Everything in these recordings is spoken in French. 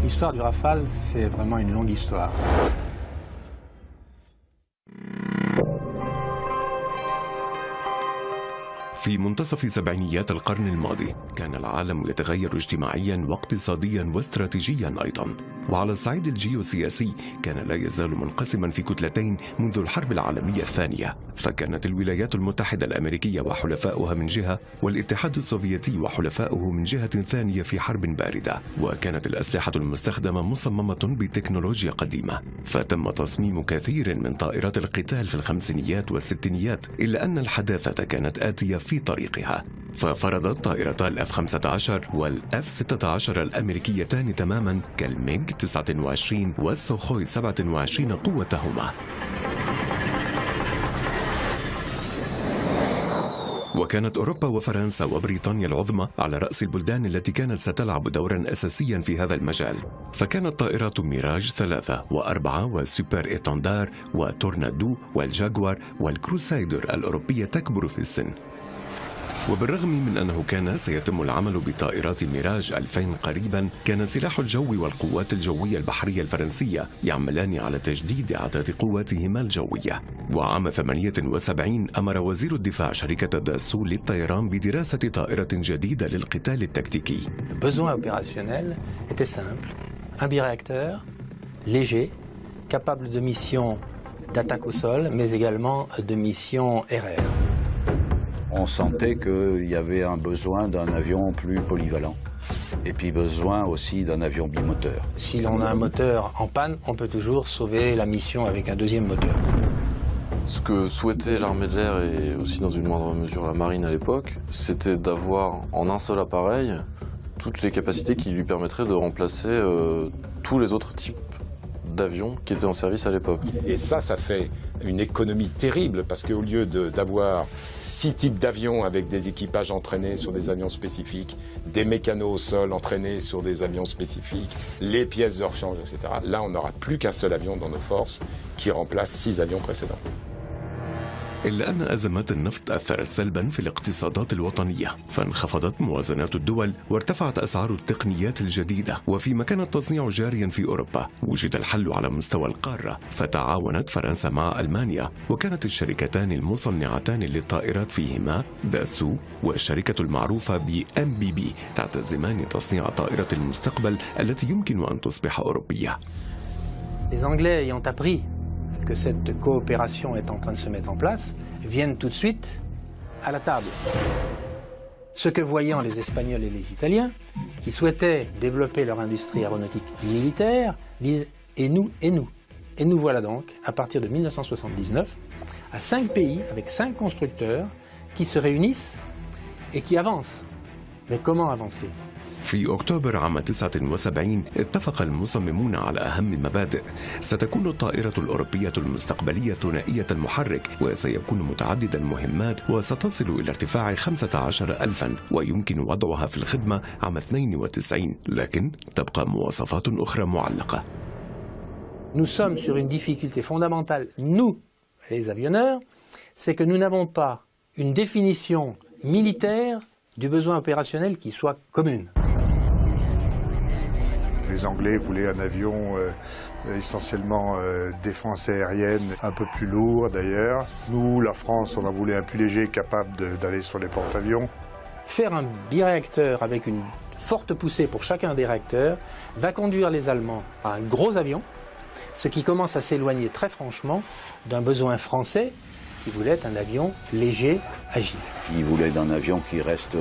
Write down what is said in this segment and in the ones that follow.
L'histoire du Rafale, c'est vraiment une longue histoire. في منتصف سبعينيات القرن الماضي كان العالم يتغير اجتماعيا واقتصاديا واستراتيجيا أيضا، وعلى الصعيد الجيوسياسي كان لا يزال منقسما في كتلتين منذ الحرب العالمية الثانية، فكانت الولايات المتحدة الأمريكية وحلفاؤها من جهة، والاتحاد السوفيتي وحلفاؤه من جهة ثانية في حرب باردة، وكانت الأسلحة المستخدمة مصممة بتكنولوجيا قديمة، فتم تصميم كثير من طائرات القتال في الخمسينيات والستينيات، إلا أن الحداثة كانت آتية في طريقها، ففرضت طائرتا الF-15 والF-16 الأمريكيتان تماما كالميج 29 والسوخوي 27 قوتهما. وكانت أوروبا وفرنسا وبريطانيا العظمى على رأس البلدان التي كانت ستلعب دورا أساسيا في هذا المجال، فكانت طائرات ميراج 3 و4 والسوبر إيتاندار وتورنادو والجاكوار والكروسايدر الأوروبية تكبر في السن. وبالرغم من أنه كان سيتم العمل بطائرات ميراج 2000 قريبا، كان سلاح الجو والقوات الجوية البحرية الفرنسية يعملان على تجديد إعداد قواتهما الجوية. وعام 78 أمر وزير الدفاع شركة داسو للطيران بدراسة طائرة جديدة للقتال التكتيكي. Le besoin opérationnel était simple. Un biréacteur léger, capable de missions d'attaque au sol, mais également de missions RR. On sentait qu'il y avait un besoin d'un avion plus polyvalent. Et puis besoin aussi d'un avion bimoteur. Si l'on a un moteur en panne, on peut toujours sauver la mission avec un deuxième moteur. Ce que souhaitait l'armée de l'air et aussi dans une moindre mesure la marine à l'époque, c'était d'avoir en un seul appareil toutes les capacités qui lui permettraient de remplacer tous les autres types d'avions qui étaient en service à l'époque. Et ça fait une économie terrible parce qu'au lieu d'avoir 6 types d'avions avec des équipages entraînés sur des avions spécifiques, des mécanos au sol entraînés sur des avions spécifiques, les pièces de rechange, etc. Là, on n'aura plus qu'un seul avion dans nos forces qui remplace 6 avions précédents. إلا أن أزمات النفط أثرت سلبا في الاقتصادات الوطنية، فانخفضت موازنات الدول وارتفعت أسعار التقنيات الجديدة، وفيما كان التصنيع جاريا في أوروبا وجد الحل على مستوى القارة، فتعاونت فرنسا مع ألمانيا، وكانت الشركتان المصنعتان للطائرات فيهما داسو والشركة المعروفة بMBB تعتزمان تصنيع طائرة المستقبل التي يمكن أن تصبح أوروبية. Les Anglais ayant appris que cette coopération est en train de se mettre en place, viennent tout de suite à la table. Ce que voyant les Espagnols et les Italiens, qui souhaitaient développer leur industrie aéronautique militaire, disent « et nous, et nous ». Et nous voilà donc, à partir de 1979, à 5 pays, avec 5 constructeurs, qui se réunissent et qui avancent. Mais comment avancer ? في أكتوبر عام 79 اتفق المصممون على أهم المبادئ. ستكون الطائرة الأوروبية المستقبلية ثنائية المحرك، وسيكون متعدد المهمات، وستصل إلى ارتفاع 15,000 ويمكن وضعها في الخدمة عام 92، لكن تبقى مواصفات أخرى معلقة. Nous sommes sur une difficulté fondamentale, nous, les avionneurs, c'est que nous n'avons pas une définition militaire du besoin opérationnel qui soit commune. Les Anglais voulaient un avion essentiellement défense aérienne, un peu plus lourd d'ailleurs. Nous, la France, on en voulait un plus léger, capable d'aller sur les porte-avions. Faire un biréacteur avec une forte poussée pour chacun des réacteurs va conduire les Allemands à un gros avion, ce qui commence à s'éloigner très franchement d'un besoin français qui voulait un avion léger, agile. Ils voulaient un avion qui reste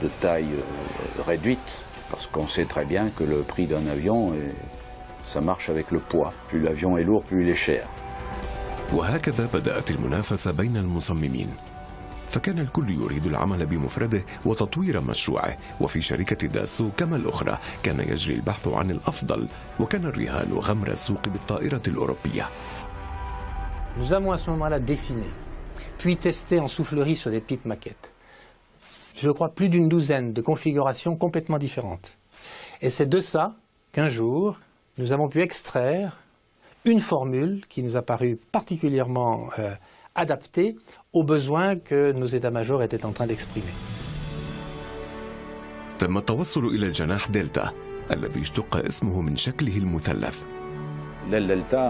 de taille réduite, parce qu'on sait très bien que le prix d'un avion, ça marche avec le poids. Plus l'avion est lourd, plus il est cher. وهكذا بدأت المنافسة بين المصممين، فكان الكل يريد العمل بمفرده وتطوير مشروعه، وفي شركة داسو كما الأخرى كان يجري البحث عن الأفضل، وكان الرهان غمر السوق بالطائرة الأوروبية. Nous avons à ce moment-là dessiné, puis testé en soufflerie sur des petites maquettes. Je crois plus d'une douzaine de configurations complètement différentes. Et c'est de ça qu'un jour, nous avons pu extraire une formule qui nous a paru particulièrement adaptée aux besoins que nos états-majors étaient en train d'exprimer. تم التوصل إلى الجناح دلتا الذي اشتق اسمه من شكله المثلث. L'aile Delta,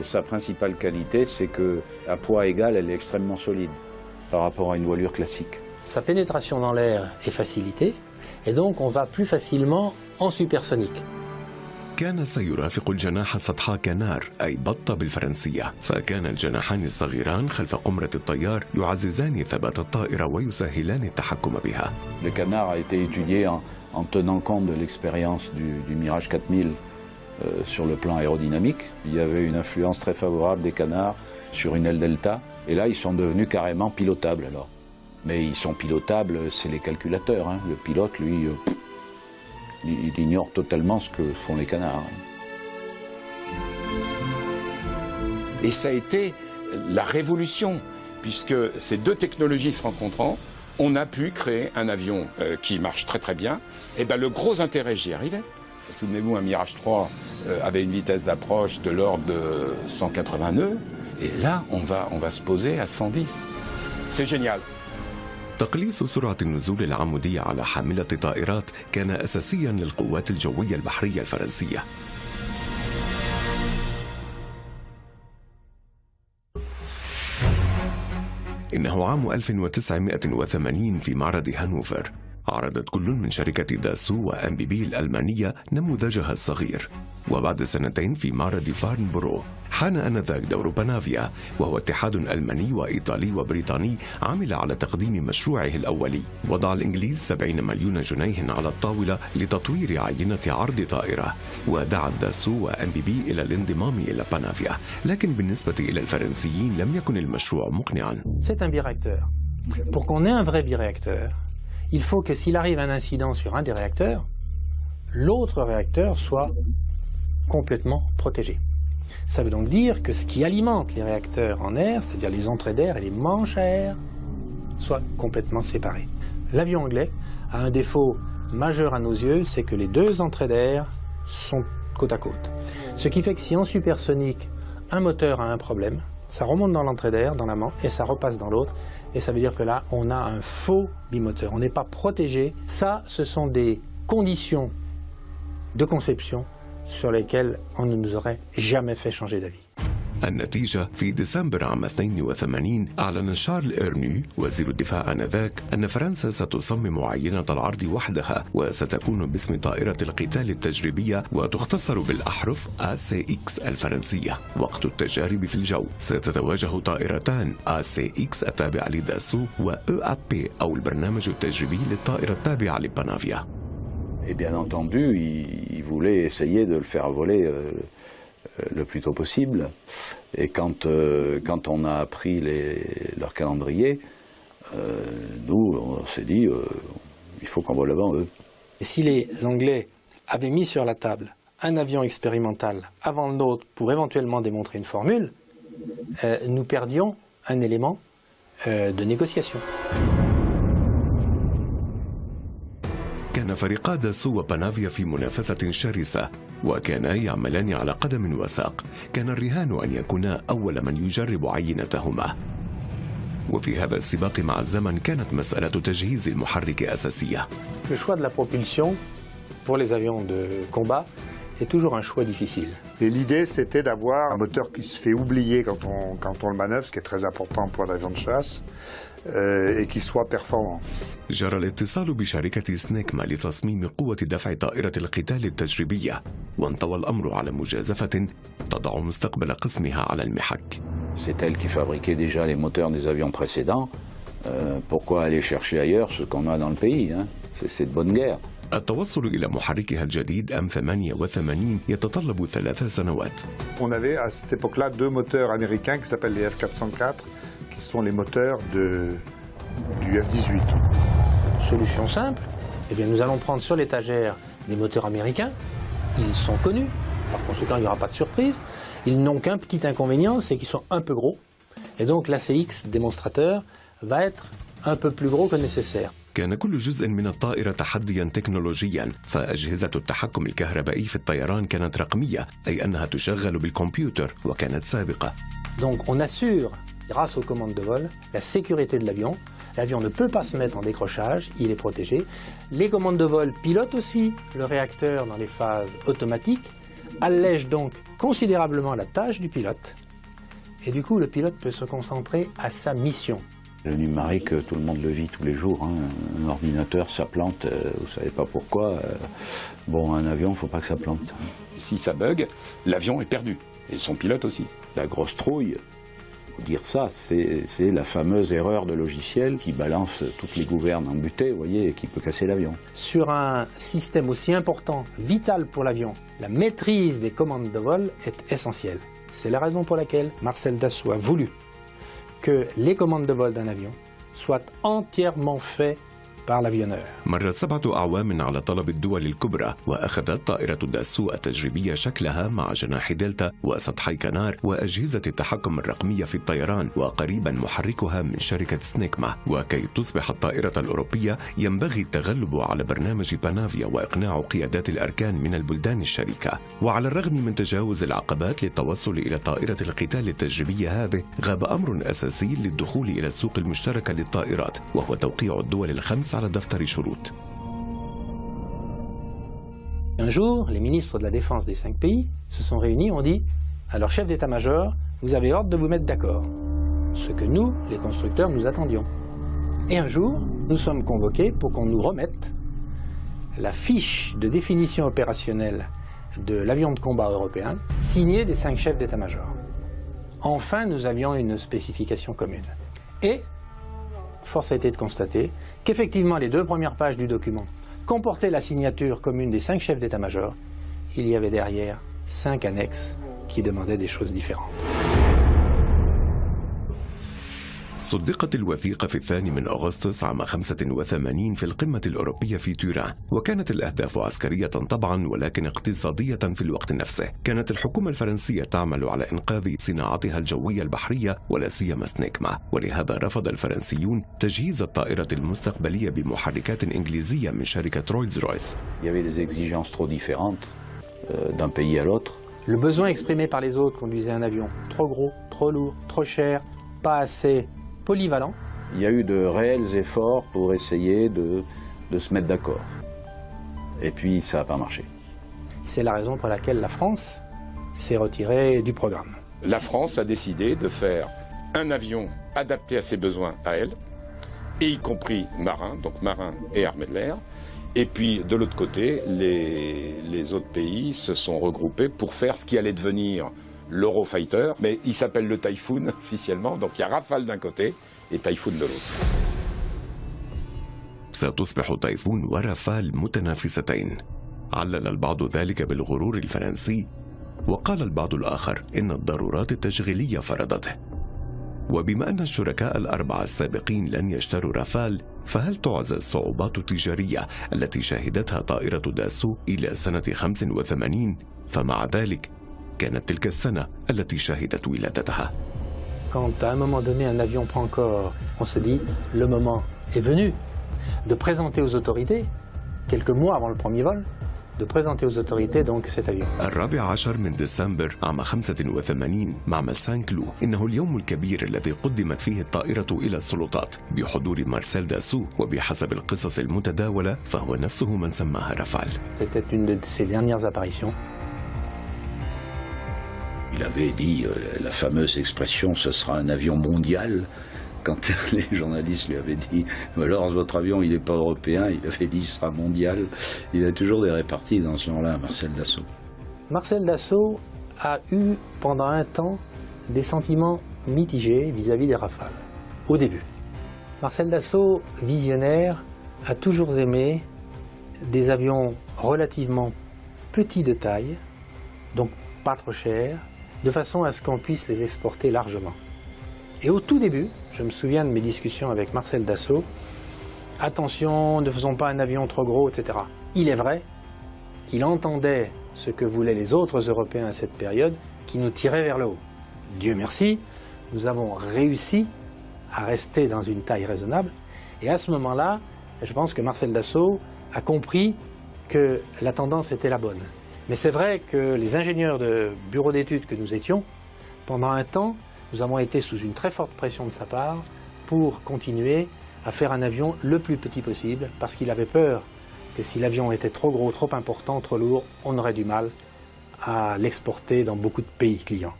sa principale qualité, c'est qu'à poids égal, elle est extrêmement solide par rapport à une voilure classique. Sa pénétration dans l'air est facilitée et donc on va plus facilement en supersonique. كان سيرافق الجناح سطح كانار أي بطة بالفرنسية، فكان الجناحان الصغيران خلف قمرة الطيار يعززان ثبات الطائرة ويسهلان التحكم بها. Le canard a été étudié en tenant compte de l'expérience du Mirage 4000 sur le plan aérodynamique. Il y avait une influence très favorable des canards sur une aile delta, et là ils sont devenus carrément pilotables alors. Mais ils sont pilotables, c'est les calculateurs, hein. Le pilote, lui, il ignore totalement ce que font les canards. Et ça a été la révolution, puisque ces deux technologies se rencontrant, on a pu créer un avion qui marche très très bien. Et bien le gros intérêt, j'y arrivais. Souvenez-vous, un Mirage 3 avait une vitesse d'approche de l'ordre de 180 nœuds. Et là, on va se poser à 110. C'est génial. تقليص سرعة النزول العمودية على حاملة طائرات كان أساسياً للقوات الجوية البحرية الفرنسية. إنه عام 1980 في معرض هانوفر، عرضت كل من شركة داسو وأم بي بي الألمانية نموذجها الصغير. وبعد سنتين في معرض فارنبورو حان آنذاك دور بانافيا، وهو اتحاد ألماني وإيطالي وبريطاني عمل على تقديم مشروعه الأولي. وضع الإنجليز 70 مليون جنيه على الطاولة لتطوير عينة عرض طائرة، ودعت داسو وأم بي بي إلى الانضمام إلى بانافيا، لكن بالنسبة إلى الفرنسيين لم يكن المشروع مقنعا. C'est un biréacteur. Pour qu'on ait un vrai biréacteur, il faut que s'il arrive un incident sur un des réacteurs, l'autre réacteur soit complètement protégé. Ça veut donc dire que ce qui alimente les réacteurs en air, c'est-à-dire les entrées d'air et les manches à air, soient complètement séparés. L'avion anglais a un défaut majeur à nos yeux, c'est que les deux entrées d'air sont côte à côte. Ce qui fait que si en supersonique, un moteur a un problème, ça remonte dans l'entrée d'air, dans l'amont, et ça repasse dans l'autre. Et ça veut dire que là, on a un faux bimoteur. On n'est pas protégé. Ça, ce sont des conditions de conception sur lesquelles on ne nous aurait jamais fait changer d'avis. النتيجة في ديسمبر عام 82 أعلن شارل إيرنو وزير الدفاع آنذاك أن فرنسا ستصمم عينة العرض وحدها وستكون باسم طائرة القتال التجريبية وتختصر بالأحرف ACX الفرنسية. وقت التجارب في الجو ستتواجه طائرتان ACX التابعة لداسو و EAP أو البرنامج التجريبي للطائرة التابعة لبانافيا. Et bien entendu, il voulait essayer de le faire voler le plus tôt possible. Et quand on a appris leur calendrier, nous, on s'est dit, il faut qu'on vole avant eux. Et si les Anglais avaient mis sur la table un avion expérimental avant le nôtre pour éventuellement démontrer une formule, nous perdions un élément de négociation. كان فريقا داسو وبانافيا في منافسة شرسة، وكانا يعملان على قدم وساق. كان الرهان أن يكونا أول من يجرب عينتهما. وفي هذا السباق مع الزمن كانت مسألة تجهيز المحرك أساسية. Le choix de la propulsion pour les avions de combat est toujours un choix difficile. Et l'idée, c'était d'avoir un moteur qui se fait oublier quand on le manœuvre, ce qui est très important pour un avion de chasse, et qui soit performant. جرى الاتصال بشركة سنيكما لتصميم قوة دفع طائرة القتال التجريبية، وانطوى الأمر على مجازفة تضع مستقبل قسمها على المحك. C'est elle qui fabriquait déjà les moteurs des avions précédents. Pourquoi aller chercher ailleurs ce qu'on a dans le pays, hein? C'est de bonne guerre. التوصل إلى محركها الجديد M88 يتطلب 3 سنوات. On avait à cette époque-là 2 moteurs américains qui s'appellent les F404, qui sont les moteurs du F-18. Solution simple, eh bien nous allons prendre sur l'étagère des moteurs américains. Ils sont connus, par conséquent il n'y aura pas de surprise. Ils n'ont qu'un petit inconvénient, c'est qu'ils sont un peu gros. Et donc l'ACX démonstrateur va être un peu plus gros que nécessaire. كان كل جزء من الطائرة تحدياً تكنولوجياً، فأجهزة التحكم الكهربائي في الطيران كانت رقمية، أي أنها تشغل بالكمبيوتر وكانت سابقة. Donc on assure, grâce aux commandes de vol, la sécurité de l'avion, L'avion ne peut pas se mettre en décrochage, il est protégé. Les commandes de vol pilotent aussi le réacteur dans les phases automatiques, allègent donc considérablement la tâche du pilote. Et du coup, le pilote peut se concentrer à sa mission. Le numérique, tout le monde le vit tous les jours. Hein. Un ordinateur, ça plante, vous ne savez pas pourquoi. Bon, un avion, il ne faut pas que ça plante. Si ça bug, l'avion est perdu. Et son pilote aussi. La grosse trouille, faut dire ça, c'est la fameuse erreur de logiciel qui balance toutes les gouvernes en butée, vous voyez, et qui peut casser l'avion. Sur un système aussi important, vital pour l'avion, la maîtrise des commandes de vol est essentielle. C'est la raison pour laquelle Marcel Dassault a voulu que les commandes de vol d'un avion soient entièrement faites par l'avionneur. مرت 7 أعوام على طلب الدول الكبرى وأخذت طائرة داسو التجريبية شكلها مع جناح دلتا وسطحي كنار وأجهزة التحكم الرقمية في الطيران وقريبا محركها من شركة سنيكما. وكي تصبح الطائرة الأوروبية ينبغي التغلب على برنامج بانافيا وإقناع قيادات الأركان من البلدان الشريكة. وعلى الرغم من تجاوز العقبات للتوصل إلى طائرة القتال التجريبية هذه، غاب أمر أساسي للدخول إلى السوق المشتركة للطائرات، وهو توقيع الدول الخمس على دفتر شروط. Un jour, les ministres de la Défense des 5 pays se sont réunis et ont dit « Alors, chef d'état-major, vous avez ordre de vous mettre d'accord. » Ce que nous, les constructeurs, nous attendions. Et un jour, nous sommes convoqués pour qu'on nous remette la fiche de définition opérationnelle de l'avion de combat européen signée des 5 chefs d'état-major. Enfin, nous avions une spécification commune. Et force a été de constater qu'effectivement les 2 premières pages du document comportaient la signature commune des 5 chefs d'état-major. Il y avait derrière 5 annexes qui demandaient des choses différentes. صدقت الوثيقة في 2 أغسطس عام 85 في القمة الأوروبية في تيران، وكانت الأهداف عسكرية طبعا ولكن اقتصادية في الوقت نفسه. كانت الحكومة الفرنسية تعمل على إنقاذ صناعتها الجوية البحرية ولا سيما سنيكما، ولهذا رفض الفرنسيون تجهيز الطائرة المستقبلية بمحركات إنجليزية من شركة رويلز رويس. Il y avait des exigences trop différentes d'un pays à l'autre. Le besoin exprimé par les autres conduisait un avion trop gros, trop lourd, trop cher, pas assez polyvalent. Il y a eu de réels efforts pour essayer de se mettre d'accord. Et puis ça n'a pas marché. C'est la raison pour laquelle la France s'est retirée du programme. La France a décidé de faire un avion adapté à ses besoins à elle, et y compris marin, donc marin et armée de l'air. Et puis de l'autre côté, les autres pays se sont regroupés pour faire ce qui allait devenir l'Eurofighter, mais il s'appelle le Typhoon officiellement, donc il y a Rafale d'un côté et Typhoon de l'autre. ستصبح تايفون ورافال متنافستين. علل البعض ذلك بالغرور الفرنسي، وقال البعض الآخر إن الضرورات التشغيلية فرضته. وبما أن الشركاء ال4 السابقين لن يشتروا رافال، فهل تعزى الصعوبات التجارية التي شهدتها طائرة داسو إلى سنة 85؟ فمع ذلك كانت تلك السنة التي شهدت ولادتها. Quand à un moment donné un avion prend corps, on se dit le moment est venu de présenter aux autorités, quelques mois avant le premier vol, de présenter aux autorités donc cet avion. 14 من ديسمبر عام 85 معمل سان كلو، إنه اليوم الكبير الذي قدمت فيه الطائرة إلى السلطات بحضور مارسيل داسو، وبحسب القصص المتداولة فهو نفسه من سماها رافال. C'était une de ses dernières apparitions. Il avait dit la fameuse expression « ce sera un avion mondial ». Quand les journalistes lui avaient dit « alors votre avion il n'est pas européen », il avait dit « il sera mondial ». Il a toujours des réparties dans ce genre-là, Marcel Dassault. Marcel Dassault a eu pendant un temps des sentiments mitigés vis-à-vis des Rafales, au début. Marcel Dassault, visionnaire, a toujours aimé des avions relativement petits de taille, donc pas trop chers, de façon à ce qu'on puisse les exporter largement. Et au tout début, je me souviens de mes discussions avec Marcel Dassault, attention, ne faisons pas un avion trop gros, etc. Il est vrai qu'il entendait ce que voulaient les autres Européens à cette période, qui nous tirait vers le haut. Dieu merci, nous avons réussi à rester dans une taille raisonnable, et à ce moment-là, je pense que Marcel Dassault a compris que la tendance était la bonne. Mais c'est vrai que les ingénieurs de bureau d'études que nous étions, pendant un temps, nous avons été sous une très forte pression de sa part pour continuer à faire un avion le plus petit possible parce qu'il avait peur que si l'avion était trop gros, trop important, trop lourd, on aurait du mal à l'exporter dans beaucoup de pays clients.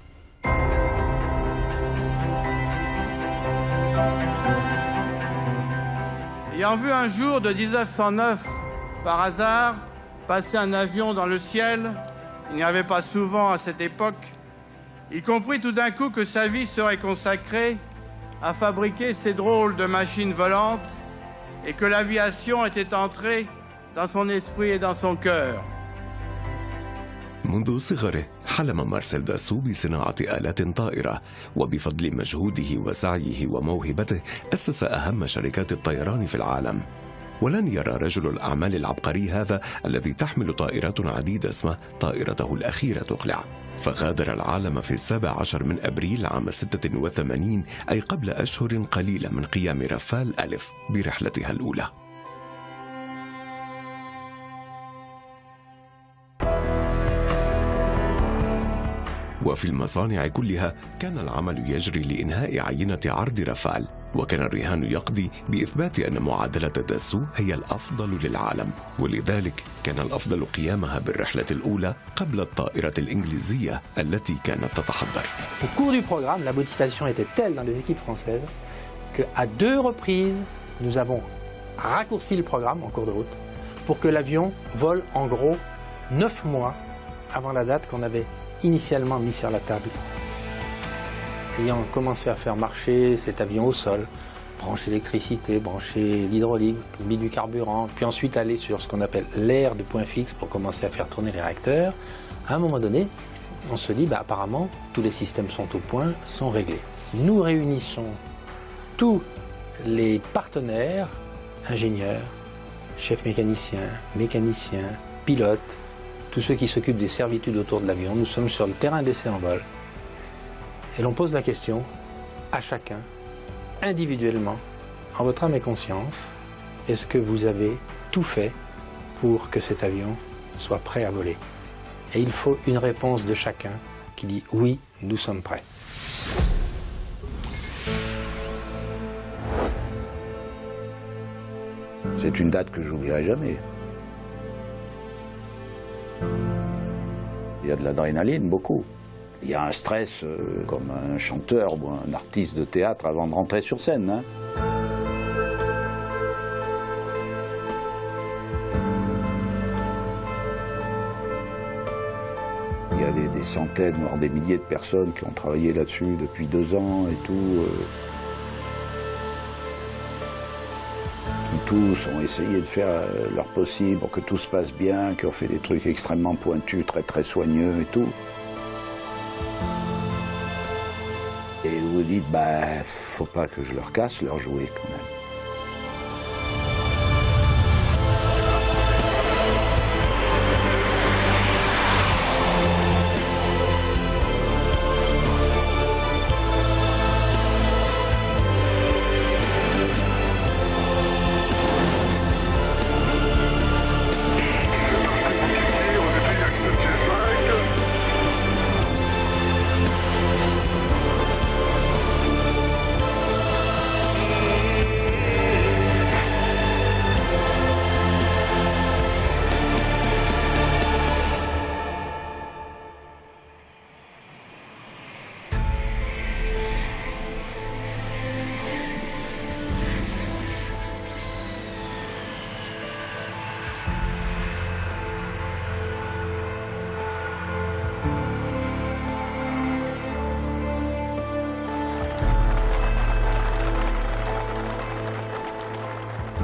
Ayant vu un jour de 1909, par hasard, passer un avion dans le ciel, il n'y avait pas souvent à cette époque, il comprit tout d'un coup que sa vie serait consacrée à fabriquer ces drôles de machines volantes et que l'aviation était entrée dans son esprit et dans son cœur. منذ صغره حلم مارسيل داسو بصناعة آلات طائرة، وبفضل مجهوده وسعيه وموهبته أسس أهم شركات الطيران في العالم. ولن يرى رجل الأعمال العبقري هذا الذي تحمل طائرات عديدة اسمه طائرته الأخيرة تقلع، فغادر العالم في 17 من أبريل عام 86، أي قبل أشهر قليلة من قيام رفال ألف برحلتها الأولى. وفي المصانع كلها كان العمل يجري لإنهاء عينة عرض رفال، وكان الرهان يقضي بإثبات أن معادلة داسو هي الأفضل للعالم، ولذلك كان الأفضل قيامها بالرحلة الأولى قبل الطائرة الإنجليزية التي كانت تتحضر. Au cours du programme, la motivation était telle dans les équipes françaises qu'à 2 reprises, nous avons raccourci le programme en cours de route pour que l'avion vole en gros 9 mois avant la date qu'on avait initialement mis sur la table. Ayant commencé à faire marcher cet avion au sol, brancher l'électricité, brancher l'hydraulique, mis du carburant, puis ensuite aller sur ce qu'on appelle l'air de point fixe pour commencer à faire tourner les réacteurs, à un moment donné, on se dit, apparemment, tous les systèmes sont au point, sont réglés. Nous réunissons tous les partenaires, ingénieurs, chefs mécaniciens, pilotes, tous ceux qui s'occupent des servitudes autour de l'avion. Nous sommes sur le terrain d'essai en vol. Et l'on pose la question à chacun, individuellement, en votre âme et conscience, est-ce que vous avez tout fait pour que cet avion soit prêt à voler? Et il faut une réponse de chacun qui dit oui, nous sommes prêts. C'est une date que j'oublierai jamais. Il y a de l'adrénaline, beaucoup. Il y a un stress comme un chanteur ou un artiste de théâtre avant de rentrer sur scène. Hein. Il y a des centaines, voire des milliers de personnes qui ont travaillé là-dessus depuis 2 ans et tout. Qui tous ont essayé de faire leur possible pour que tout se passe bien, qui ont fait des trucs extrêmement pointus, très soigneux et tout. Et vous dites, faut pas que je leur casse leur jouet quand même.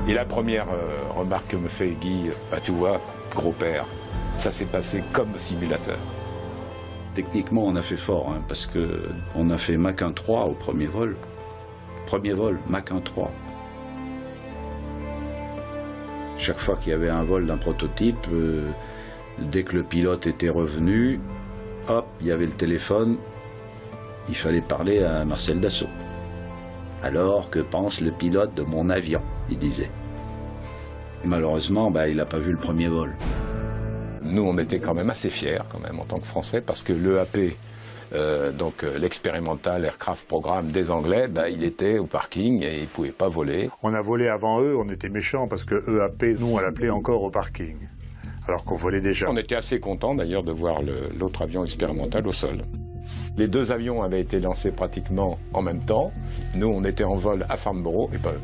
Et la première remarque que me fait Guy, tu vois, gros-père, ça s'est passé comme simulateur. Techniquement, on a fait fort, hein, parce qu'on a fait Mach 1.3 au premier vol. Premier vol, Mach 1.3. Chaque fois qu'il y avait un vol d'un prototype, dès que le pilote était revenu, hop, il y avait le téléphone, il fallait parler à Marcel Dassault. Alors, que pense le pilote de mon avion, il disait. Et malheureusement, il n'a pas vu le premier vol. Nous, on était quand même assez fiers, quand même, en tant que Français, parce que l'EAP donc l'expérimental Aircraft Programme des Anglais, il était au parking et il ne pouvait pas voler. On a volé avant eux, on était méchants parce que EAP, nous on l'appelait encore au parking, alors qu'on volait déjà. On était assez contents d'ailleurs de voir l'autre avion expérimental au sol. Les deux avions avaient été lancés pratiquement en même temps. Nous, on était en vol à Farnborough et pas eux.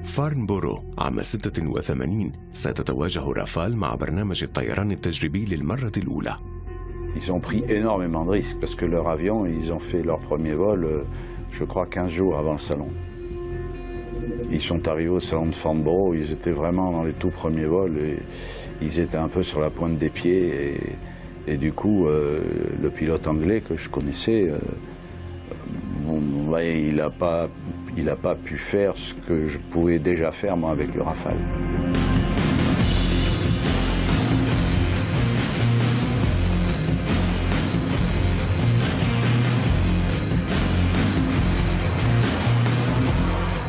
فارنبورو عام 86 ستتواجه رافال مع برنامج الطيران التجريبي للمرة الأولى. Ils ont pris énormément de risques parce que leur avion, ils ont fait leur premier vol, je crois, 15 jours avant le salon. Ils sont arrivés au salon de Farnborough, ils étaient vraiment dans les tout premiers vols et ils étaient un peu sur la pointe des pieds et du coup, le pilote anglais que je connaissais, il n'a pas pu faire ce que je pouvais déjà faire moi avec le Rafale.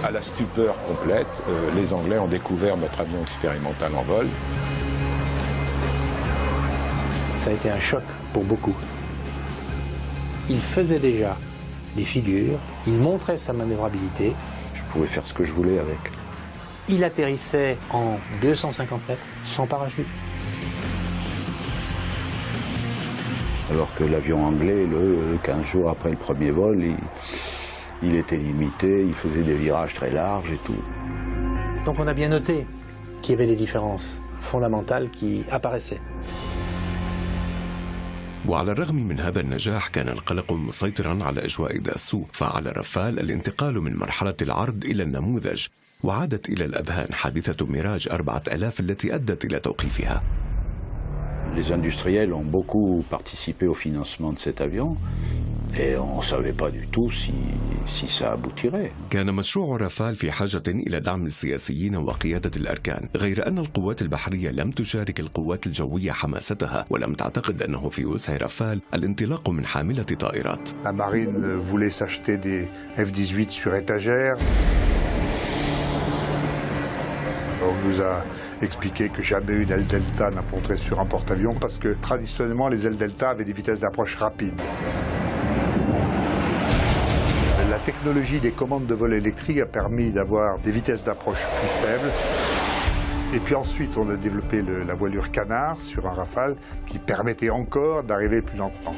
À la stupeur complète, les Anglais ont découvert notre avion expérimental en vol. Ça a été un choc pour beaucoup. Il faisait déjà des figures, il montrait sa manœuvrabilité. Je pouvais faire ce que je voulais avec. Il atterrissait en 250 mètres sans parachute. Alors que l'avion anglais, 15 jours après le premier vol, il était limité, il faisait des virages très larges et tout. Donc on a bien noté qu'il y avait des différences fondamentales qui apparaissaient. وعلى الرغم من هذا النجاح كان القلق مسيطرا على أجواء داسو، فعلى رافال الانتقال من مرحلة العرض إلى النموذج، وعادت إلى الأذهان حادثة ميراج 4000 التي أدت إلى توقيفها. Les industriels ont beaucoup participé au financement de cet avion et on ne savait pas du tout si ça aboutirait. كان مشروع رافال في حاجة إلى دعم السياسيين وقيادة الأركان، غير أن القوات البحرية لم تشارك القوات الجوية حماستها ولم تعتقد أنه في وسع رافال الانطلاق من حاملة طائرات. La marine voulait s'acheter des F-18 sur étagère. On nous a expliqué que jamais une aile delta n'apporterait sur un porte-avions parce que traditionnellement les ailes delta avaient des vitesses d'approche rapides. La technologie des commandes de vol électriques a permis d'avoir des vitesses d'approche plus faibles. Et puis ensuite on a développé la voilure canard sur un Rafale qui permettait encore d'arriver plus lentement.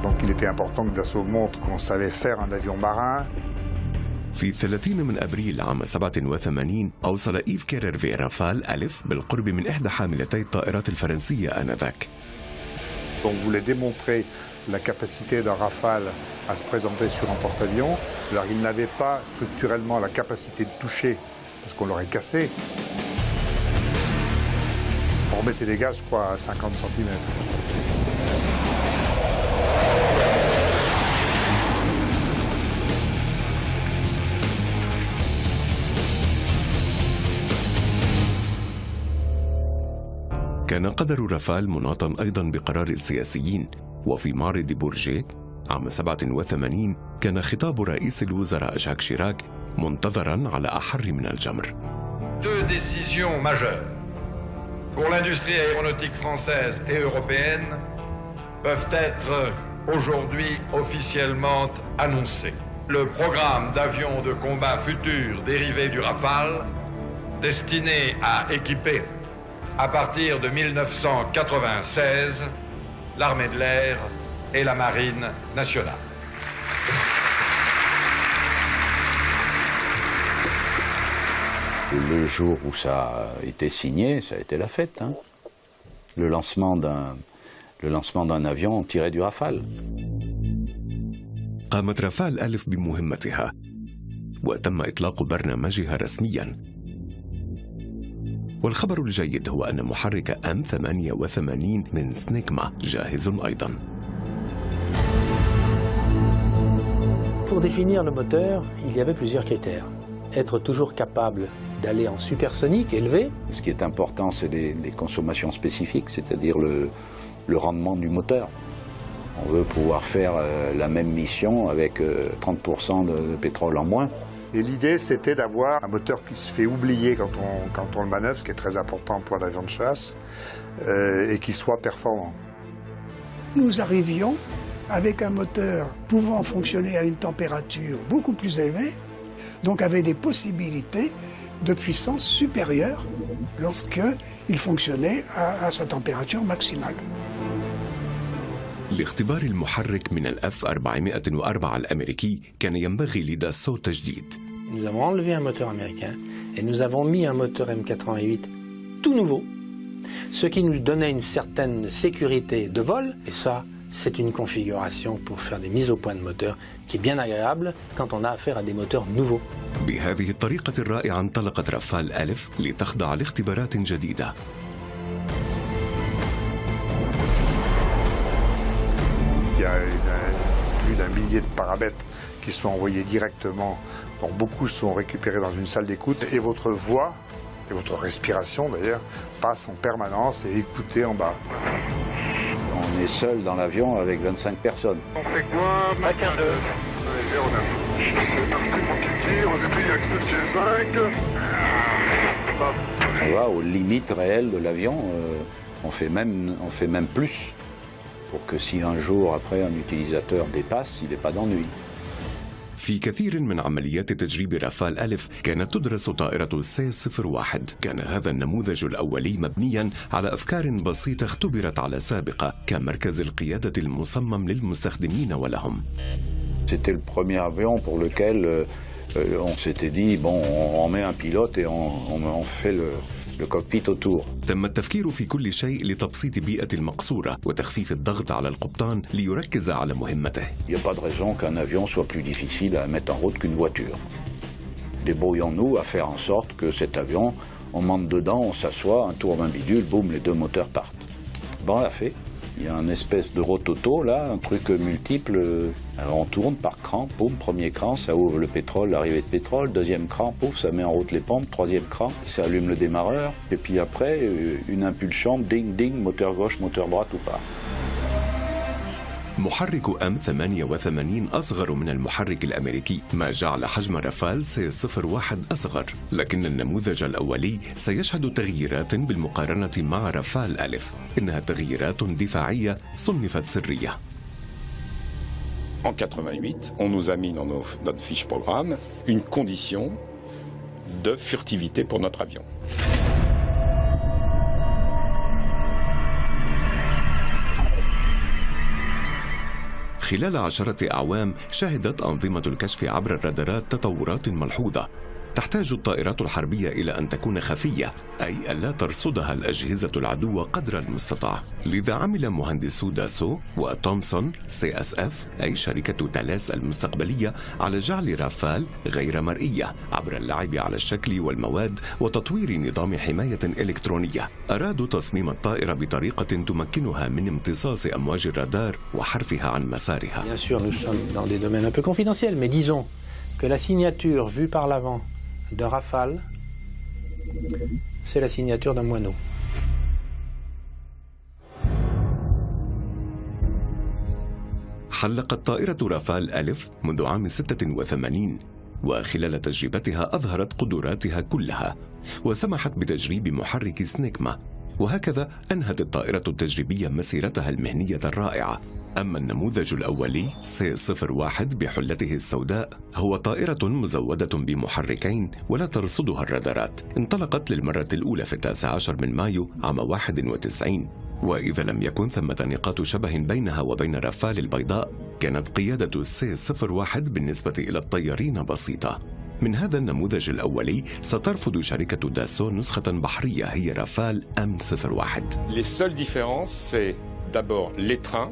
Donc il était important que Dassault montre qu'on savait faire un avion marin. في 30 من أبريل عام 87 أوصل إيف كيررفي رافال ألف بالقرب من إحدى حاملتي الطائرات الفرنسية آنذاك. On voulait démontrer la capacité d'un Rafale à se présenter sur un porte-avions. Alors il n'avait pas structurellement la capacité de toucher parce qu'on l'aurait cassé. On remettait des gaz, je crois, à 50 cm. كان قدر رافال مناطا أيضا بقرار السياسيين، وفي معرض بورجيه عام 87 كان خطاب رئيس الوزراء جاك شيراك منتظرا على أحر من الجمر. Deux décisions majeures pour l'industrie aéronautique française et européenne peuvent être aujourd'hui officiellement annoncées. Le programme d'avions de combat futurs dérivés du Rafale, destiné à équiper à partir de 1996 l'armée de l'air et la marine nationale. Le jour où ça a été signé, ça a été la fête. Hein. Le lancement d'un avion tiré du Rafale. قامت رافال ألف بمهمتها وتم إطلاق برنامجها رسمياً. والخبر الجيد هو أن محرك M88 من سنيكما جاهز أيضاً. Pour définir le moteur, il y avait plusieurs critères. Être toujours capable d'aller en supersonique élevé. Ce qui est important, c'est les consommations spécifiques, c'est-à-dire le rendement du moteur. On veut pouvoir faire la même mission avec 30% de pétrole en moins. Et l'idée, c'était d'avoir un moteur qui se fait oublier quand on le manœuvre, ce qui est très important pour un avion de chasse, et qui soit performant. Nous arrivions avec un moteur pouvant fonctionner à une température beaucoup plus élevée, donc avec des possibilités de puissance supérieure lorsqu'il fonctionnait à sa température maximale. لاختبار المحرك من الأف 404 الأمريكي كان ينبغي لداسو تجديد. Nous avons enlevé un moteur américain et nous avons mis un moteur M88 tout nouveau, ce qui nous donnait une certaine sécurité de vol. Et ça, c'est une configuration pour faire des mises au point de moteur qui est bien agréable quand on a affaire à des moteurs nouveaux. بهذه الطريقة الرائعة انطلقت رافال ألف لتخضع لاختبارات جديدة. Il y a plus d'un millier de paramètres qui sont envoyés directement, dont beaucoup sont récupérés dans une salle d'écoute, et votre voix, et votre respiration d'ailleurs, passe en permanence et écoutée en bas. On est seul dans l'avion avec 25 personnes. On fait quoi? Maintien 2. C'est parti mon kiki, au début il y a que 7 G5. On va aux limites réelles de l'avion, on fait même plus, pour que si un jour après un utilisateur dépasse, il n'ait pas d'ennui. في كثير من عمليات تجريب رافال ألف كانت تدرس طائرة السي-01. كان هذا النموذج الأولي مبنيا على أفكار بسيطة اختبرت على سابقة كمركز القيادة المصمم للمستخدمين ولهم. C'était le premier avion pour lequel on s'était dit, bon, on met un pilote et on fait le cockpit autour. تم التفكير في كل شيء لتبسيط بيئة المقصورة وتخفيف الضغط على القبطان ليركز على مهمته. Il n'y a pas de raison qu'un avion soit plus difficile à mettre en route qu'une voiture. Débrouillons-nous à faire en sorte que cet avion, on monte dedans, on s'assoit, un tour d'un bidule, boum, les deux moteurs partent. Bon, on l'a fait. Il y a un espèce de rototo là, un truc multiple. Alors on tourne par cran, boum, premier cran, ça ouvre le pétrole, l'arrivée de pétrole. Deuxième cran, pouf, ça met en route les pompes. Troisième cran, ça allume le démarreur. Et puis après, une impulsion, ding, ding, moteur gauche, moteur droite ou pas. محرك M88 أصغر من المحرك الأمريكي، ما جعل حجم رافال سي-01 أصغر، لكن النموذج الأولي سيشهد تغييرات بالمقارنة مع رافال ألف. إنها تغييرات دفاعية صنفت سرية. En 88, on nous a mis dans notre fiche programme une condition de furtivité pour notre avion. خلال 10 أعوام شهدت أنظمة الكشف عبر الرادارات تطورات ملحوظة. تحتاج الطائرات الحربية إلى أن تكون خفية، أي ألا ترصدها الأجهزة العدو قدر المستطاع. لذا عمل مهندسو داسو وتومسون CSF أي شركة تالاس المستقبلية على جعل رافال غير مرئية عبر اللعب على الشكل والمواد وتطوير نظام حماية إلكترونية. أرادوا تصميم الطائرة بطريقة تمكنها من امتصاص أمواج الرادار وحرفها عن مسارها. Bien sûr, nous sommes dans des domaines un peu confidentiels, mais disons que la signature vue par l'avant de Rafale, c'est la signature d'un moineau. حلقت طائرة رافال ألف منذ عام 86 وخلال تجربتها أظهرت قدراتها كلها وسمحت بتجريب محرك سنيكما، وهكذا أنهت الطائرة التجريبية مسيرتها المهنية الرائعة. أما النموذج الأولي سي-01 بحلته السوداء هو طائرة مزودة بمحركين ولا ترصدها الرادارات. انطلقت للمرة الأولى في 19 من مايو عام 91، وإذا لم يكن ثمة نقاط شبه بينها وبين رافال البيضاء كانت قيادة السي-01 بالنسبة إلى الطيارين بسيطة. من هذا النموذج الأولي سترفض شركة داسو نسخة بحرية هي رافال M01. Les seules différences, c'est d'abord les trains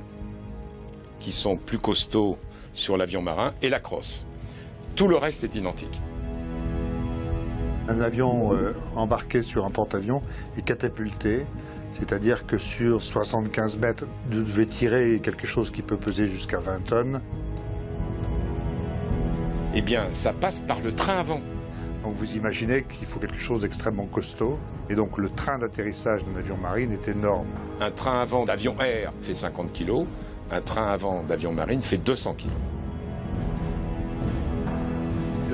qui sont plus costauds sur l'avion marin et la crosse. Tout le reste est identique. Un avion embarqué sur un porte-avions est catapulté, c'est-à-dire que sur 75 mètres, vous devez tirer quelque chose qui peut peser jusqu'à 20 tonnes. Eh bien, ça passe par le train avant. Donc vous imaginez qu'il faut quelque chose d'extrêmement costaud. Et donc le train d'atterrissage d'un avion marine est énorme. Un train avant d'avion air fait 50 kg, un train avant d'avion marine fait 200 kg.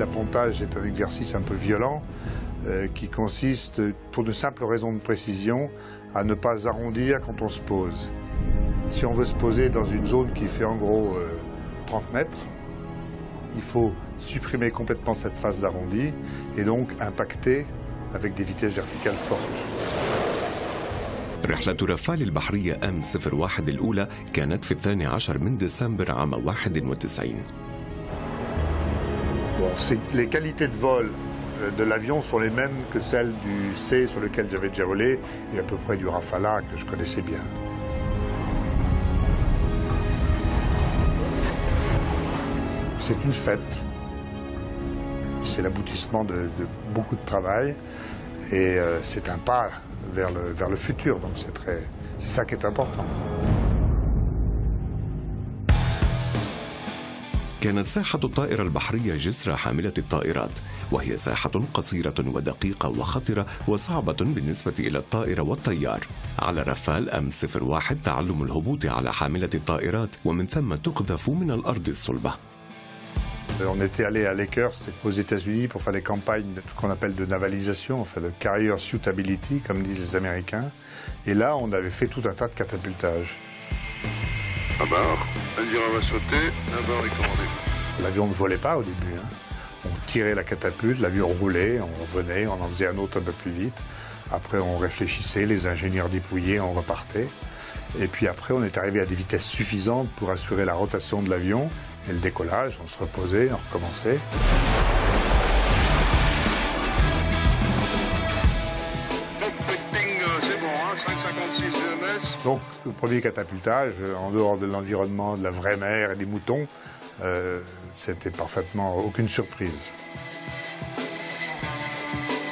L'appontage est un exercice un peu violent qui consiste, pour de simples raisons de précision, à ne pas arrondir quand on se pose. Si on veut se poser dans une zone qui fait en gros 30 mètres, il faut supprimer complètement cette phase d'arrondi et donc impacter avec des vitesses verticales fortes. رحلة رافال البحرية M01 الأولى كانت في 12 من ديسمبر عام 91. Les qualités de vol de l'avion sont les mêmes que celles du C sur lequel j'avais déjà volé et à peu près du Rafale A que je connaissais bien. C'est une fête. C'est l'aboutissement de beaucoup de travail et c'est un pas vers le futur. Donc c'est ça qui est important. كانت ساحة الطائرة البحرية جسر حاملة الطائرات، وهي ساحة قصيرة ودقيقة وخطرة وصعبة بالنسبة إلى الطائرة والطيار. على رافال M01 تعلم الهبوط على حاملة الطائرات ومن ثم تقذف من الأرض الصلبة. On était allé à Lakehurst aux États-Unis pour faire des campagnes qu'on appelle de navalisation, enfin de carrier suitability, comme disent les Américains. Et là, on avait fait tout un tas de catapultage. À bord, Elvira va sauter, à bord est commandé. L'avion ne volait pas au début. On tirait la catapulte, l'avion roulait, on revenait, on en faisait un autre un peu plus vite. Après, on réfléchissait, les ingénieurs dépouillaient, on repartait. Et puis après, on est arrivé à des vitesses suffisantes pour assurer la rotation de l'avion et le décollage. On se reposait, on recommençait. C'est bon, 5,56 EMS. Donc, le premier catapultage, en dehors de l'environnement, de la vraie mer et des moutons, c'était parfaitement aucune surprise.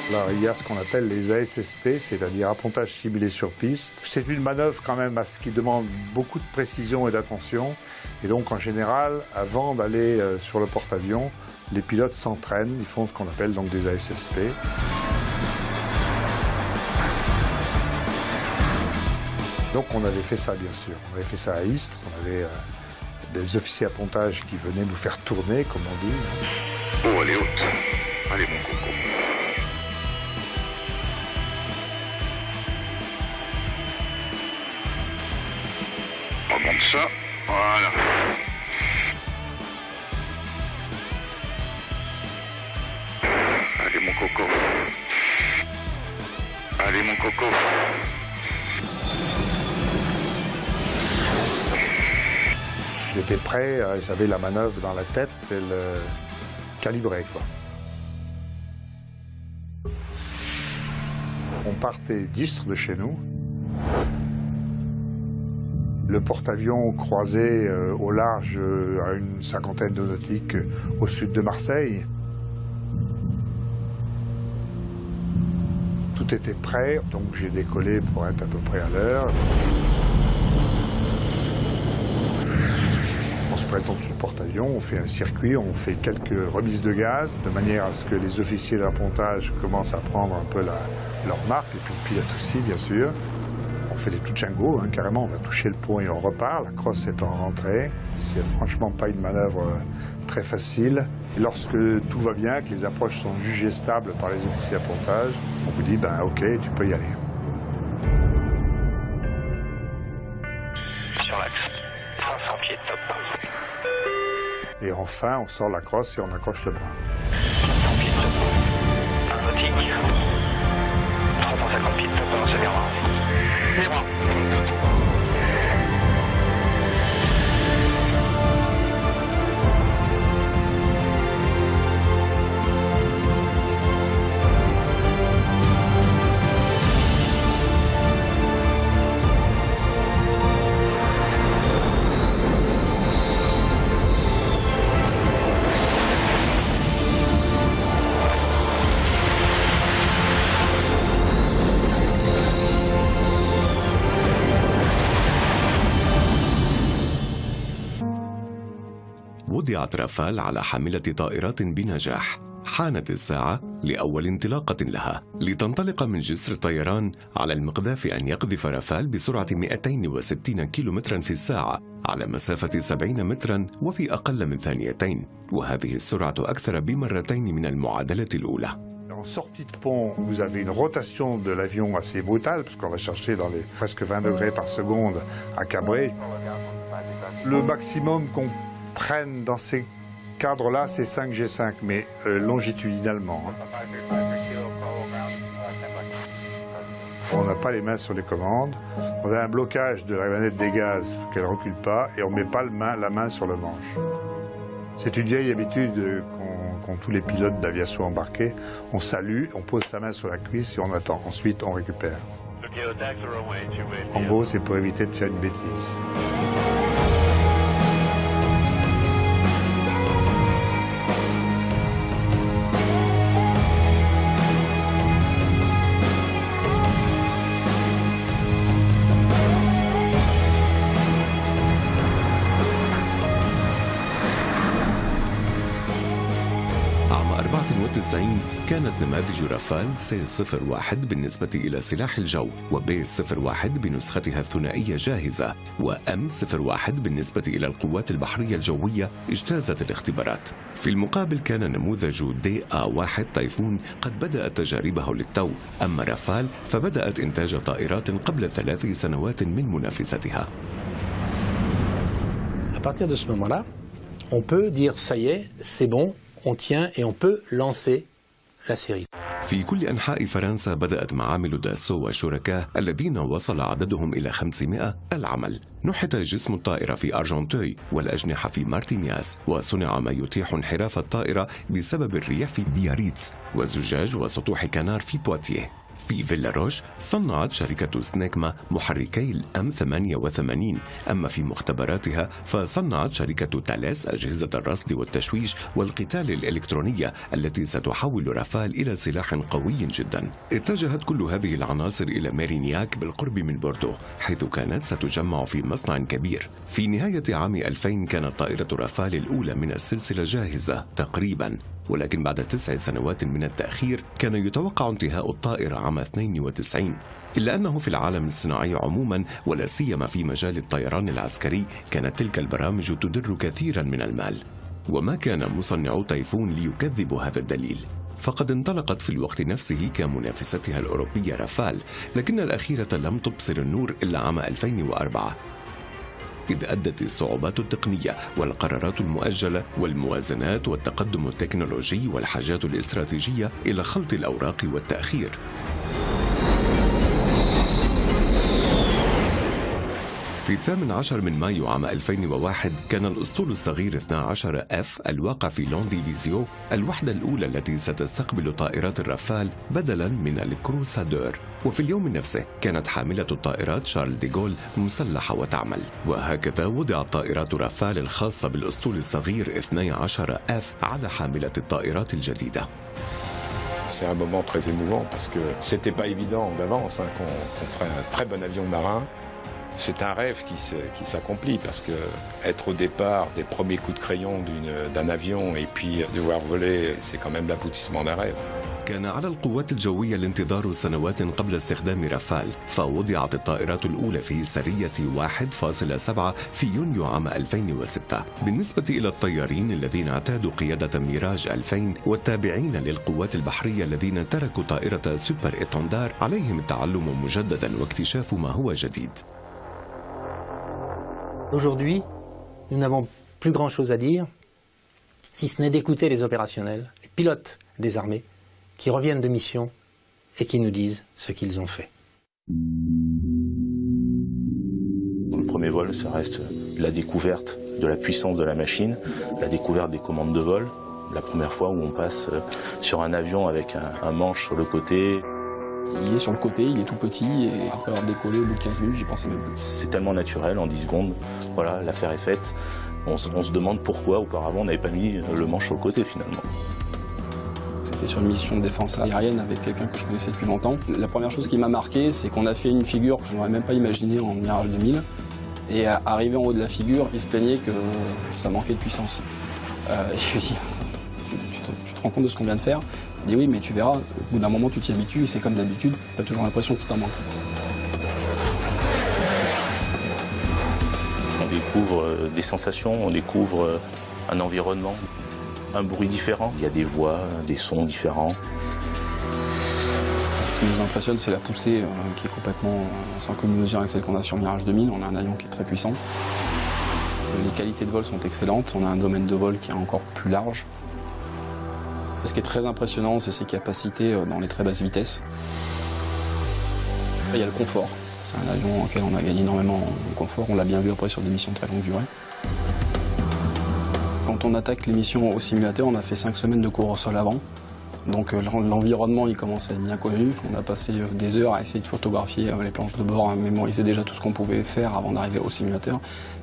Alors, il y a ce qu'on appelle les ASSP, c'est-à-dire appontage simulé sur piste. C'est une manœuvre quand même qui demande beaucoup de précision et d'attention. Et donc, en général, avant d'aller sur le porte-avions, les pilotes s'entraînent, ils font ce qu'on appelle donc des ASSP. Donc, on avait fait ça, bien sûr. On avait fait ça à Istres. On avait des officiers appontage qui venaient nous faire tourner, comme on dit. Oh, elle est haute. Allez, mon coco. On remonte ça. Voilà. Allez, mon coco. Allez, mon coco. J'étais prêt, j'avais la manœuvre dans la tête et le calibrer, quoi. On partait d'Istres, de chez nous. Le porte-avions croisait au large à une cinquantaine de nautiques au sud de Marseille. Tout était prêt, donc j'ai décollé pour être à peu près à l'heure. On se présente sur le porte-avions, on fait un circuit, on fait quelques remises de gaz, de manière à ce que les officiers d'appontage commencent à prendre un peu leur marque, et puis le pilote aussi, bien sûr. On fait des touch-and-go, carrément, on va toucher le pont et on repart, la crosse est en rentrée. C'est franchement pas une manœuvre très facile. Et lorsque tout va bien, que les approches sont jugées stables par les officiers d'appontage, on vous dit, ben ok, tu peux y aller. Sur l'axe, 500 pieds de top. Et enfin, on sort la crosse et on accroche le bras. 500 pieds de top. Un nautique. 350 pieds de top dans ce miroir. Miroir. وضعت رافال على حاملة طائرات بنجاح، حانت الساعة لأول انطلاقة لها لتنطلق من جسر الطيران. على المقذاف أن يقذف رافال بسرعة 260 كيلومترا في الساعة على مسافة 70 مترا وفي أقل من ثانيتين، وهذه السرعة أكثر بمرتين من المعادلة الأولى. En sortie de pont, vous avez une rotation de l'avion assez brutale, parce qu'on va chercher dans les presque 20 degrés par seconde à cabrer. Le maximum qu'on prenne dans ces cadres-là, c'est 5 G5, mais longitudinalement. On n'a pas les mains sur les commandes. On a un blocage de la manette des gaz, qu'elle ne recule pas, et on ne met pas la main sur le manche. C'est une vieille habitude qu'ont tous les pilotes d'aviation embarqués. On salue, on pose sa main sur la cuisse et on attend. Ensuite, on récupère. En gros, c'est pour éviter de faire une bêtise. عام 94 كانت نماذج رافال C-01 بالنسبة إلى سلاح الجو، وB-01 بنسختها الثنائية جاهزة، وM-01 بالنسبة إلى القوات البحرية الجوية اجتازت الاختبارات. في المقابل كان نموذج DA-1 تايفون قد بدأت تجاربه للتو، أما رافال فبدأت إنتاج طائرات قبل 3 سنوات من منافستها. À partir de ce moment-là, on peut dire ça y est, c'est bon, on tient et on peut lancer la série. في كل أنحاء فرنسا بدأت معامل داسو وشركاه الذين وصل عددهم إلى 500 العمل. نحت جسم الطائرة في أرجنتوي والأجنحة في مارتينياس، وصنع ما يتيح انحراف الطائرة بسبب الرياح في بياريتس، وزجاج وسطوح كنار في بواتيه. في فيلاروش صنعت شركة سنيكما محركي الM88، أما في مختبراتها فصنعت شركة تاليس أجهزة الرصد والتشويش والقتال الإلكترونية التي ستحول رافال إلى سلاح قوي جدا. اتجهت كل هذه العناصر إلى ميرينياك بالقرب من بوردو، حيث كانت ستجمع في مصنع كبير. في نهاية عام 2000 كانت طائرة رافال الأولى من السلسلة جاهزة تقريبا، ولكن بعد 9 سنوات من التأخير كان يتوقع انتهاء الطائرة عام 92. إلا أنه في العالم الصناعي عموما ولا سيما في مجال الطيران العسكري كانت تلك البرامج تدر كثيرا من المال، وما كان مصنعو تايفون ليكذبوا هذا الدليل، فقد انطلقت في الوقت نفسه كمنافستها الأوروبية رافال، لكن الأخيرة لم تبصر النور إلا عام 2004، إذ أدت الصعوبات التقنية والقرارات المؤجلة والموازنات والتقدم التكنولوجي والحاجات الاستراتيجية إلى خلط الأوراق والتأخير. في 18 من مايو عام 2001 كان الأسطول الصغير 12F الواقع في لونديفيزيو الوحدة الأولى التي ستستقبل طائرات الرافال بدلاً من الكروسادور، وفي اليوم نفسه كانت حاملة الطائرات شارل ديغول مسلحة وتعمل، وهكذا وضعت طائرات رافال الخاصة بالأسطول الصغير 12F على حاملة الطائرات الجديدة. C'est un moment très émouvant parce que c'était pas évident d'avance qu'on ferait un très bon avion marin. C'est un rêve qui s'accomplit parce que être au départ des premiers coups de crayon d'un avion et puis devoir voler, c'est quand même l'aboutissement d'un rêve. كان على القوات الجوية الانتظار سنوات قبل استخدام رافال، فوضعت الطائرات الأولى في سرية 1.7 في يونيو عام 2006. بالنسبة إلى الطيارين الذين اعتادوا قيادة ميراج 2000 والتابعين للقوات البحرية الذين تركوا طائرة سوبر إيتوندار، عليهم التعلم مجددا واكتشاف ما هو جديد. Aujourd'hui, nous n'avons plus grand-chose à dire, si ce n'est d'écouter les opérationnels, les pilotes des armées, qui reviennent de mission et qui nous disent ce qu'ils ont fait. Le premier vol, ça reste la découverte de la puissance de la machine, la découverte des commandes de vol, la première fois où on passe sur un avion avec un manche sur le côté. Il est sur le côté, il est tout petit, et après avoir décollé au bout de 15 minutes, j'y pensais même plus. C'est tellement naturel, en 10 secondes, voilà, l'affaire est faite. On se demande pourquoi auparavant on n'avait pas mis le manche sur le côté finalement. C'était sur une mission de défense aérienne avec quelqu'un que je connaissais depuis longtemps. La première chose qui m'a marqué, c'est qu'on a fait une figure que je n'aurais même pas imaginée en Mirage 2000. Et arrivé en haut de la figure, il se plaignait que ça manquait de puissance. Et je lui ai dit, tu te te rends compte de ce qu'on vient de faire? Il dit oui, mais tu verras, au bout d'un moment tu t'y habitues et c'est comme d'habitude, tu as toujours l'impression qu'il t'en manque. On découvre des sensations, on découvre un environnement, un bruit différent. Il y a des voix, des sons différents. Ce qui nous impressionne, c'est la poussée qui est complètement sans commune mesure avec celle qu'on a sur Mirage 2000. On a un avion qui est très puissant. Les qualités de vol sont excellentes. On a un domaine de vol qui est encore plus large. Ce qui est très impressionnant, c'est ses capacités dans les très basses vitesses. Il y a le confort. C'est un avion auquel on a gagné énormément en confort. On l'a bien vu après sur des missions de très longue durée. Quand on attaque les missions au simulateur, on a fait 5 semaines de cours au sol avant. Donc l'environnement il commence à être bien connu. On a passé des heures à essayer de photographier les planches de bord, à mémoriser déjà tout ce qu'on pouvait faire avant d'arriver au simulateur.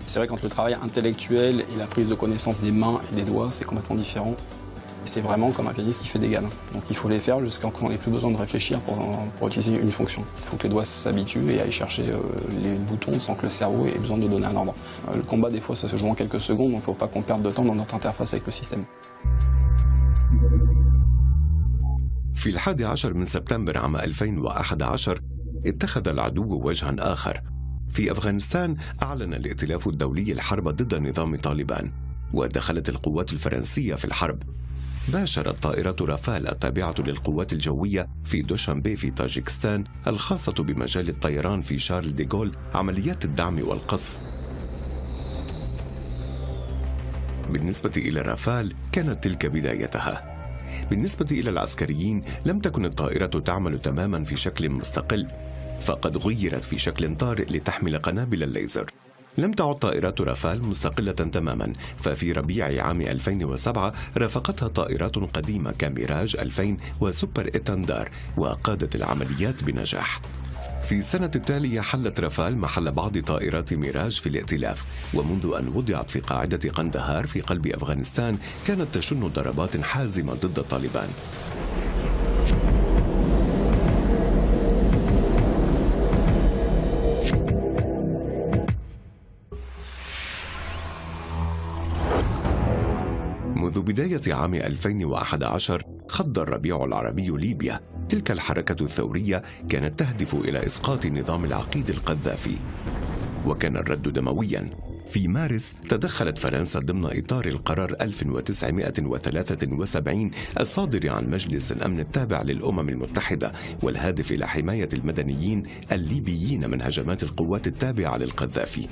C'est vrai que quand le travail intellectuel et la prise de connaissance des mains et des doigts, c'est complètement différent. C'est vraiment comme un pianiste qui fait des gammes. Donc il faut les faire jusqu'à qu'on n'ait plus besoin de réfléchir pour utiliser une fonction. Il faut que les doigts s'habituent et aillent chercher les boutons sans que le cerveau ait besoin de donner un ordre. Le combat des fois ça se joue en quelques secondes, donc il ne faut pas qu'on perde de temps dans notre interface avec le système. في 11 من سبتمبر عام 2011 اتخذ العدو وجها آخر. في أفغانستان أعلن الائتلاف الدولي الحرب ضد نظام طالبان، ودخلت القوات الفرنسية في الحرب. باشرت طائرة رافال التابعة للقوات الجوية في دوشنبي في طاجيكستان الخاصة بمجال الطيران في شارل دي غول عمليات الدعم والقصف. بالنسبة إلى رافال كانت تلك بدايتها. بالنسبة إلى العسكريين لم تكن الطائرة تعمل تماما في شكل مستقل، فقد غيرت في شكل طارئ لتحمل قنابل الليزر. لم تعد طائرات رافال مستقلة تماما، ففي ربيع عام 2007 رافقتها طائرات قديمة كميراج 2000 وسوبر إتاندار وقادت العمليات بنجاح. في السنة التالية حلت رافال محل بعض طائرات ميراج في الائتلاف، ومنذ أن وضعت في قاعدة قندهار في قلب أفغانستان كانت تشن ضربات حازمة ضد طالبان. منذ بداية عام 2011 خض الربيع العربي ليبيا. تلك الحركة الثورية كانت تهدف إلى إسقاط نظام العقيد القذافي، وكان الرد دمويا. في مارس تدخلت فرنسا ضمن إطار القرار 1973 الصادر عن مجلس الأمن التابع للأمم المتحدة والهادف إلى حماية المدنيين الليبيين من هجمات القوات التابعة للقذافي.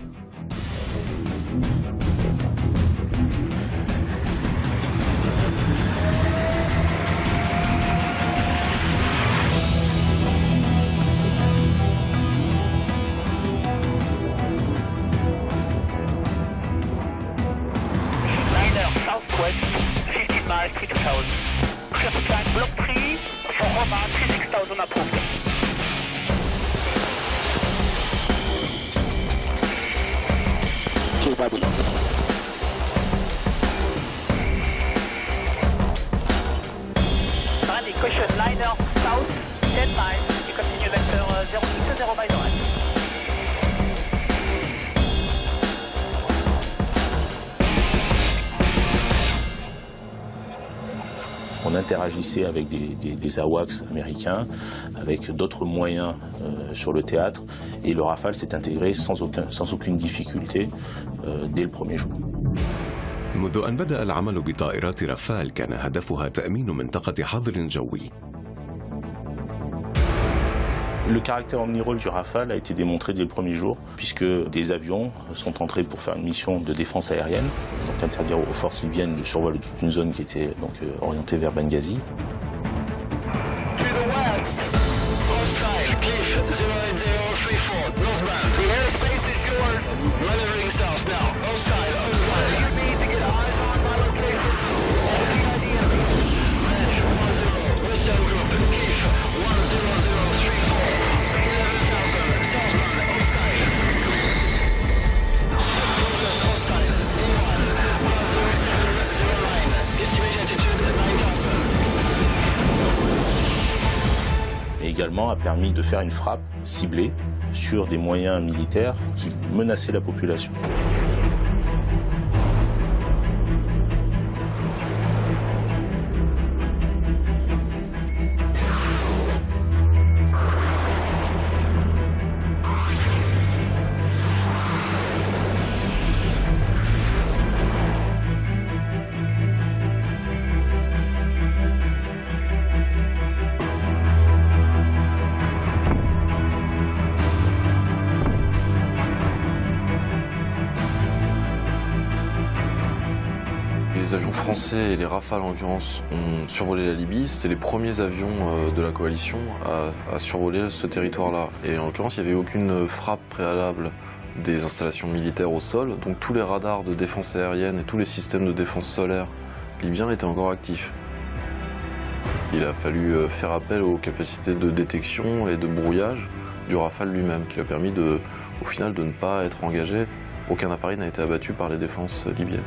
On interagissait avec des AWACS américains, avec d'autres moyens sur le théâtre, et le Rafale s'est intégré sans aucune difficulté dès le premier jour. منذ أن بدأ العمل بطائرات رافال كان هدفها تأمين منطقة حظر جوي. Le caractère omnirôle du Rafale a été démontré dès le premier jour, puisque des avions sont entrés pour faire une mission de défense aérienne, donc interdire aux forces libyennes le survol de toute une zone qui était donc orientée vers Benghazi. Également a permis de faire une frappe ciblée sur des moyens militaires qui menaçaient la population. Français et les Rafales en l'occurrence ont survolé la Libye. C'était les premiers avions de la coalition à survoler ce territoire-là. Et en l'occurrence, il n'y avait aucune frappe préalable des installations militaires au sol. Donc tous les radars de défense aérienne et tous les systèmes de défense solaire libyens étaient encore actifs. Il a fallu faire appel aux capacités de détection et de brouillage du Rafale lui-même, qui lui a permis au final de ne pas être engagé. Aucun appareil n'a été abattu par les défenses libyennes.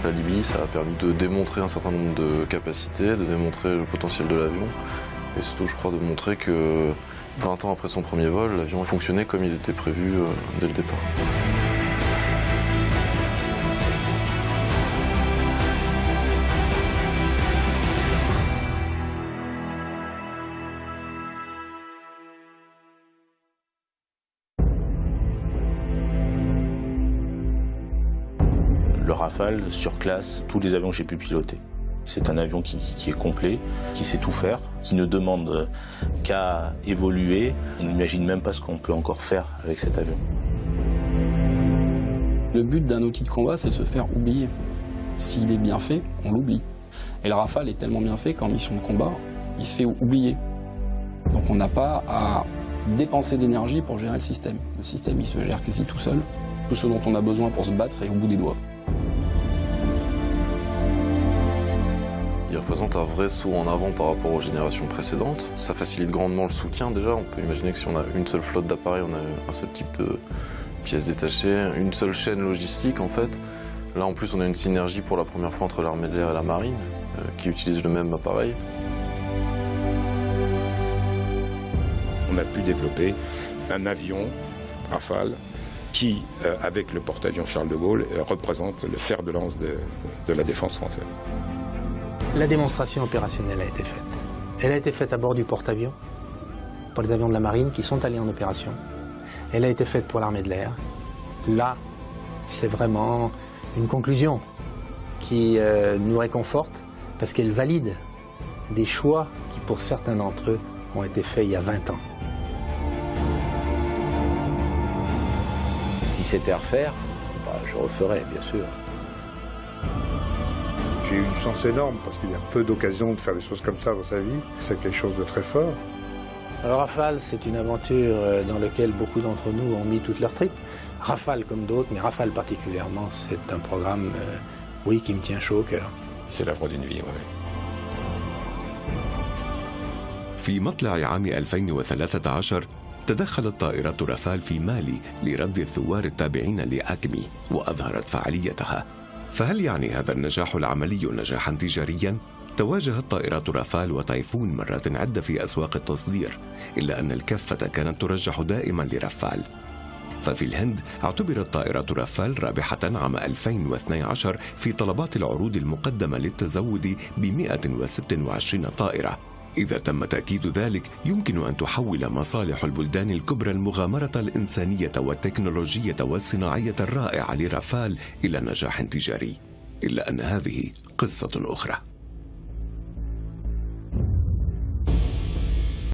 La Libye, ça a permis de démontrer un certain nombre de capacités, de démontrer le potentiel de l'avion, et surtout, je crois, de montrer que 20 ans après son premier vol, l'avion fonctionnait comme il était prévu dès le départ. Le Rafale surclasse tous les avions que j'ai pu piloter. C'est un avion qui est complet, qui sait tout faire, qui ne demande qu'à évoluer. On n'imagine même pas ce qu'on peut encore faire avec cet avion. Le but d'un outil de combat, c'est de se faire oublier. S'il est bien fait, on l'oublie. Et le Rafale est tellement bien fait qu'en mission de combat, il se fait oublier. Donc on n'a pas à dépenser d'énergie pour gérer le système. Le système, il se gère quasi tout seul. Tout ce dont on a besoin pour se battre est au bout des doigts. Il représente un vrai saut en avant par rapport aux générations précédentes. Ça facilite grandement le soutien déjà. On peut imaginer que si on a une seule flotte d'appareils, on a un seul type de pièces détachées, une seule chaîne logistique en fait. Là en plus on a une synergie pour la première fois entre l'armée de l'air et la marine qui utilisent le même appareil. On a pu développer un avion Rafale qui, avec le porte-avions Charles de Gaulle, représente le fer de lance de la défense française. La démonstration opérationnelle a été faite. Elle a été faite à bord du porte-avions, pour les avions de la marine qui sont allés en opération. Elle a été faite pour l'armée de l'air. Là, c'est vraiment une conclusion qui nous réconforte parce qu'elle valide des choix qui, pour certains d'entre eux, ont été faits il y a 20 ans. Si c'était à refaire, je referais, bien sûr. J'ai eu une chance énorme parce qu'il y a peu d'occasions de faire des choses comme ça dans sa vie. C'est quelque chose de très fort. Alors Rafale, c'est une aventure dans laquelle beaucoup d'entre nous ont mis toutes leurs tripes. Rafale comme d'autres, mais Rafale particulièrement, c'est un programme, oui, qui me tient chaud au cœur. C'est l'œuvre d'une vie, oui. في مطلع عام 2013 تدخلت طائرات رافال في مالي لرد الثوار التابعين لأكمي وأظهرت فعاليتها. فهل يعني هذا النجاح العملي نجاحا تجاريا؟ تواجهت طائرات رافال وتايفون مرات عدة في أسواق التصدير، إلا أن الكفة كانت ترجح دائما لرافال. ففي الهند اعتبرت طائرات رافال رابحة عام 2012 في طلبات العروض المقدمة للتزود ب 126 طائرة. إذا تم تأكيد ذلك يمكن أن تحول مصالح البلدان الكبرى المغامرة الإنسانية والتكنولوجية والصناعية الرائعة لرافال إلى نجاح تجاري، إلا أن هذه قصة أخرى.